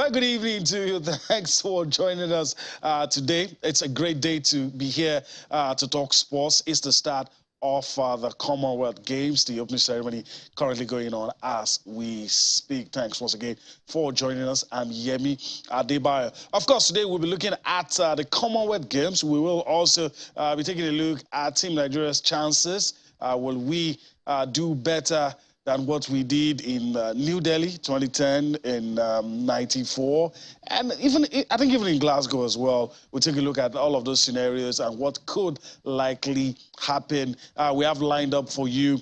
very good evening to you. Thanks for joining us today. It's a great day to be here to talk sports. It's the start of the Commonwealth Games, the opening ceremony currently going on as we speak. Thanks once again for joining us. I'm Yemi Adebayo. Of course, today we'll be looking at the Commonwealth Games. We will also be taking a look at Team Nigeria's chances. Will we do better than what we did in New Delhi 2010, in 94, and I think even in Glasgow as well. We'll take a look at all of those scenarios and what could likely happen. We have lined up for you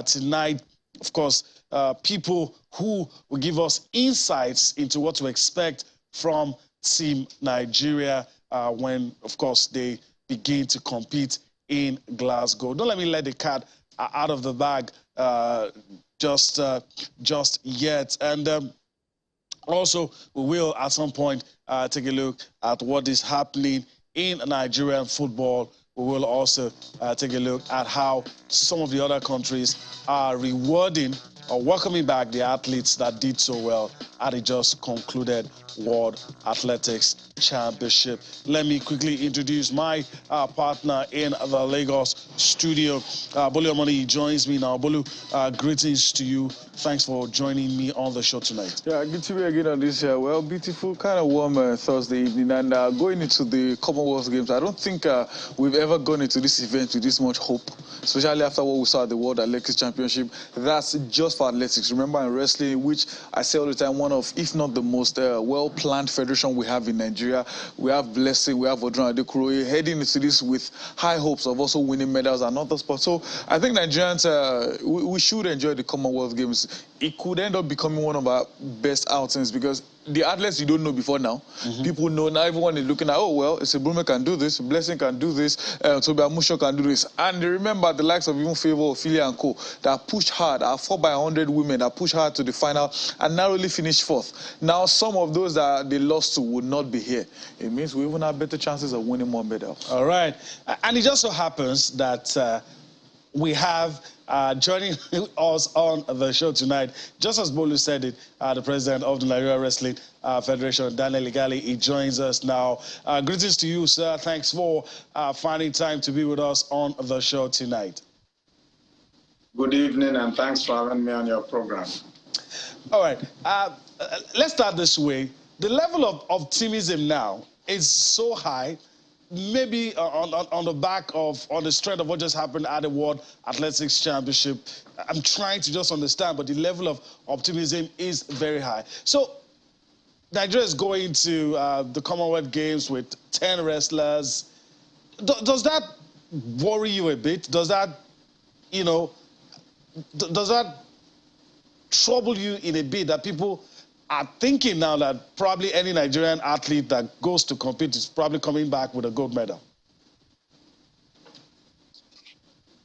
tonight, of course, people who will give us insights into what to expect from Team Nigeria when, of course, they begin to compete in Glasgow. Don't let me let the cat out of the bag just yet. And also, we will at some point take a look at what is happening in Nigerian football. We will also take a look at how some of the other countries are rewarding or welcoming back the athletes that did so well at the just concluded World Athletics Championship. Let me quickly introduce my partner in the Lagos studio. Bolu Omoni joins me now. Bolu, greetings to you. Thanks for joining me on the show tonight. Yeah, good to be again on this, well, beautiful, kind of warm Thursday evening. And going into the Commonwealth Games, I don't think we've ever gone into this event with this much hope, especially after what we saw at the World Athletics Championship. That's just for athletics. Remember, in wrestling, which I say all the time, one of, if not the most well-planned federation we have in Nigeria. We have Blessing, we have Odron Adekuroye heading into this with high hopes of also winning medals and other sports. So I think Nigerians, we should enjoy the Commonwealth Games. It could end up becoming one of our best outings because the athletes you don't know before now, people know now. Everyone is looking at, oh, well, it's a Brume can do this, Blessing can do this, Tobi Amusho can do this. And remember the likes of even Favor, Ophelia and Co. that pushed hard, our 4x100 women that pushed hard to the final and narrowly finished fourth. Now, some of those that they lost to would not be here. It means we even have better chances of winning more medals. All right. And it just so happens that we have joining us on the show tonight, just as Bolu said it, the president of the Nigerian Wrestling Federation, Daniel Igali. He joins us now. Greetings to you, sir. Thanks for finding time to be with us on the show tonight. Good evening, and thanks for having me on your program. All right. Let's start this way. The level of optimism now is so high, maybe on the back of, on the strength of what just happened at the World Athletics Championship. I'm trying to just understand, but the level of optimism is very high. So Nigeria is going to the Commonwealth Games with 10 wrestlers. Does that worry you a bit? Does that, you know, does that trouble you in a bit that people are thinking now that probably any Nigerian athlete that goes to compete is probably coming back with a gold medal?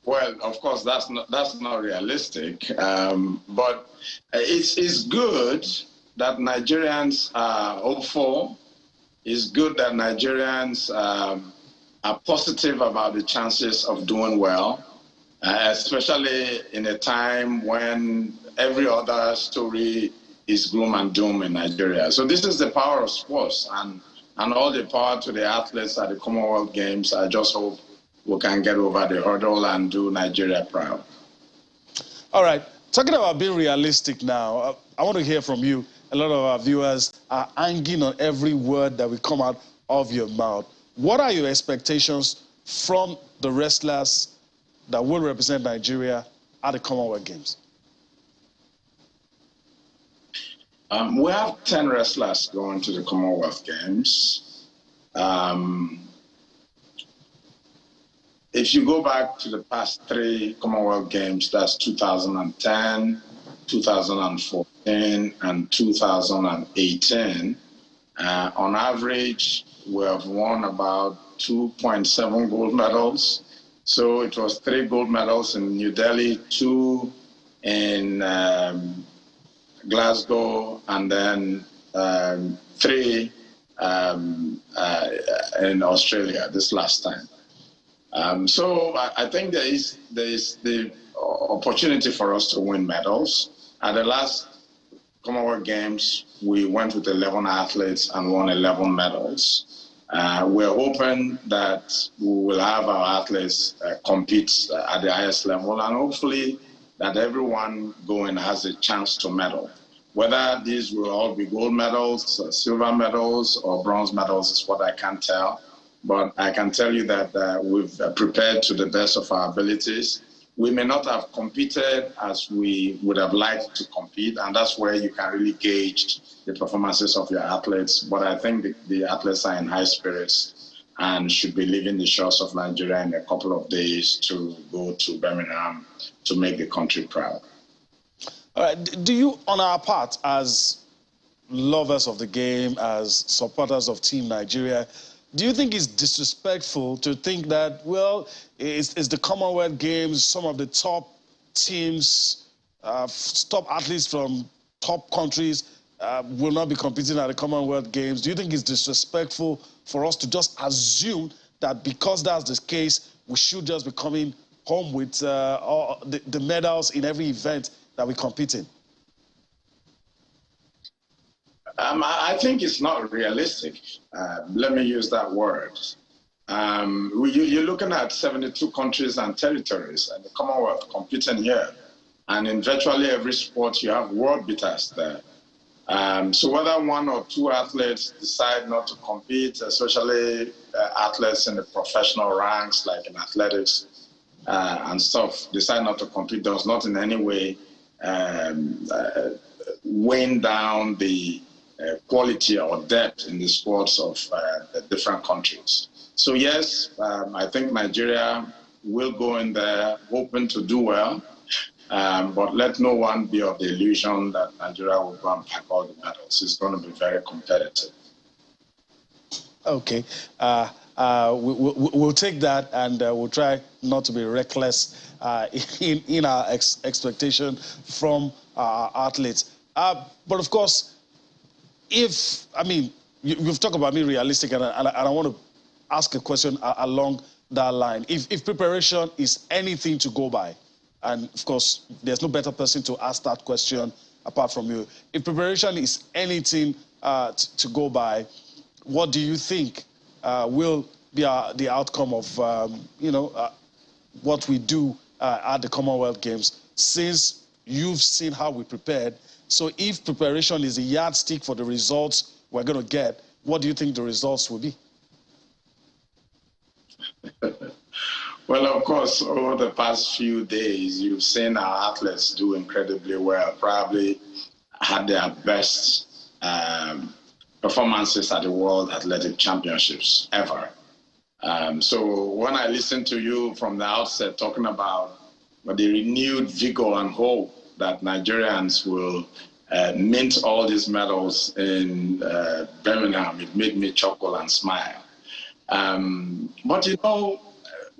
Well, of course, that's not realistic. But it's good that Nigerians are hopeful. It's good that Nigerians are positive about the chances of doing well, especially in a time when every other story is gloom and doom in Nigeria. So this is the power of sports and all the power to the athletes at the Commonwealth Games. I just hope we can get over the hurdle and do Nigeria proud. All right. Talking about being realistic now, I want to hear from you. A lot of our viewers are hanging on every word that will come out of your mouth. What are your expectations from the wrestlers that will represent Nigeria at the Commonwealth Games? We have 10 wrestlers going to the Commonwealth Games. If you go back to the past 3 Commonwealth Games, that's 2010, 2014, and 2018, on average, we have won about 2.7 gold medals. So it was 3 gold medals in New Delhi, 2 in Glasgow, and then 3 in Australia this last time. So I think there is the opportunity for us to win medals. At the last Commonwealth Games, we went with 11 athletes and won 11 medals. We're hoping that we will have our athletes compete at the highest level, and hopefully that everyone going has a chance to medal. Whether these will all be gold medals, silver medals, or bronze medals is what I can't tell. But I can tell you that we've prepared to the best of our abilities. We may not have competed as we would have liked to compete, and that's where you can really gauge the performances of your athletes. But I think the athletes are in high spirits and should be leaving the shores of Nigeria in a couple of days to go to Birmingham to make the country proud. All right. Do you, on our part, as lovers of the game, as supporters of Team Nigeria, do you think it's disrespectful to think that, well, it's the Commonwealth Games, some of the top teams, top athletes from top countries will not be competing at the Commonwealth Games? Do you think it's disrespectful for us to just assume that because that's the case, we should just be coming home with all the medals in every event that we compete in? I think it's not realistic. Let me use that word. You're looking at 72 countries and territories and the Commonwealth competing here. And in virtually every sport, you have world beaters there. So whether one or two athletes decide not to compete, especially athletes in the professional ranks, like in athletics and stuff, decide not to compete, does not in any way weighing down the quality or depth in the sports of the different countries. So yes, I think Nigeria will go in there hoping to do well, but let no one be of the illusion that Nigeria will go and pack all the medals. It's going to be very competitive. Okay. We'll take that, and we'll try not to be reckless in our expectation from our athletes. But of course, you've talked about being realistic, and I want to ask a question along that line. If preparation is anything to go by, and of course, there's no better person to ask that question apart from you. If preparation is anything to go by, what do you think will be the outcome of, what we do at the Commonwealth Games, since you've seen how we prepared? So if preparation is a yardstick for the results we're going to get, what do you think the results will be? Well, of course, over the past few days, you've seen our athletes do incredibly well, probably had their best performances at the World Athletic Championships ever. So when I listened to you from the outset talking about the renewed vigor and hope that Nigerians will mint all these medals in Birmingham, it made me chuckle and smile. But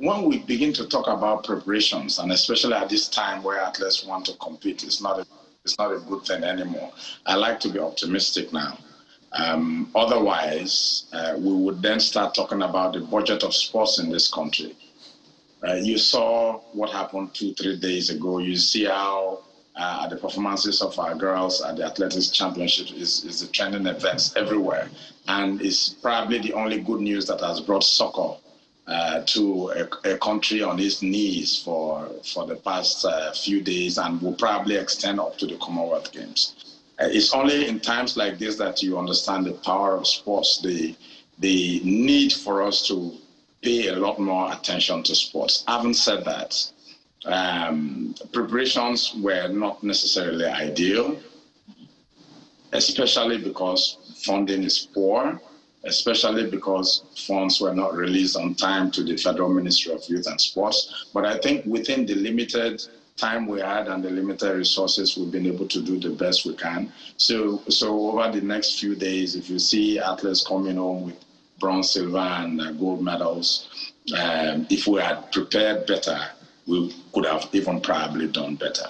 when we begin to talk about preparations, and especially at this time where athletes want to compete, it's not a good thing anymore. I like to be optimistic now. Otherwise, we would then start talking about the budget of sports in this country. You saw what happened 2-3 days ago. You see how the performances of our girls at the athletics championship is the trending events everywhere, and it's probably the only good news that has brought soccer to a country on its knees for the past few days, and will probably extend up to the Commonwealth Games. It's only in times like this that you understand the power of sports, the need for us to pay a lot more attention to sports. Having said that, preparations were not necessarily ideal, especially because funding is poor, especially because funds were not released on time to the Federal Ministry of Youth and Sports. But I think within the limited time we had and the limited resources, we've been able to do the best we can. So over the next few days, if you see athletes coming home with bronze, silver, and gold medals, if we had prepared better, we could have even probably done better.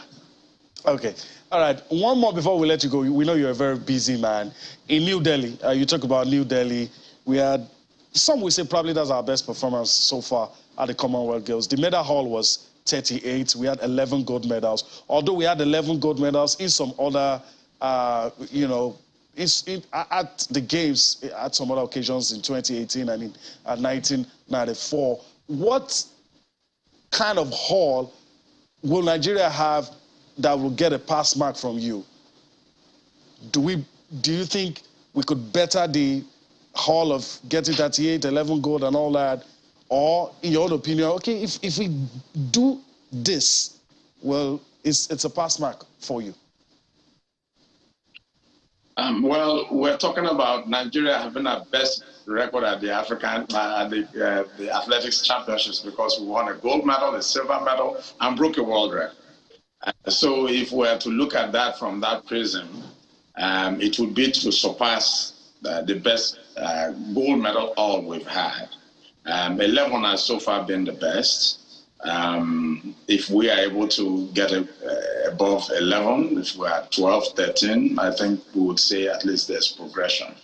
Okay. All right. One more before we let you go. We know you're a very busy man. In New Delhi, you talk about New Delhi. We had, some would say probably that's our best performance so far at the Commonwealth Games. The medal haul was 38. We had 11 gold medals. Although we had 11 gold medals in some other you know, at the games at some other occasions in 2018 and in 1994. What kind of haul will Nigeria have that will get a pass mark from you? Do you think we could better the haul of getting 38, 11 gold and all that? Or, in your own opinion, okay, if we do this, well, it's a pass mark for you? Well, we're talking about Nigeria having our best record at the the athletics championships because we won a gold medal, a silver medal, and broke a world record. So if we were to look at that from that prism, it would be to surpass the best gold medal all we've had. 11 has so far been the best. If we are able to get above 11, if we're at 12, 13, I think we would say at least there's progression.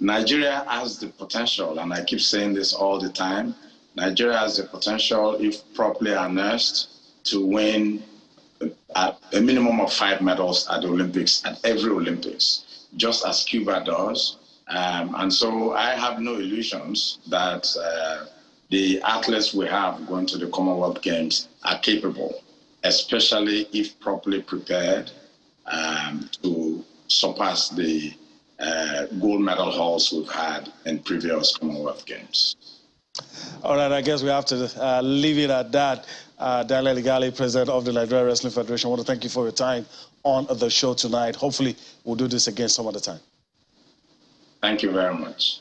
Nigeria has the potential, and I keep saying this all the time, Nigeria has the potential, if properly harnessed, to win a minimum of 5 medals at the Olympics, at every Olympics, just as Cuba does. And so I have no illusions that the athletes we have going to the Commonwealth Games are capable, especially if properly prepared to surpass the gold medal hauls we've had in previous Commonwealth Games. All right, I guess we have to leave it at that. Daniel Igali, President of the Nigerian Wrestling Federation, I want to thank you for your time on the show tonight. Hopefully, we'll do this again some other time. Thank you very much.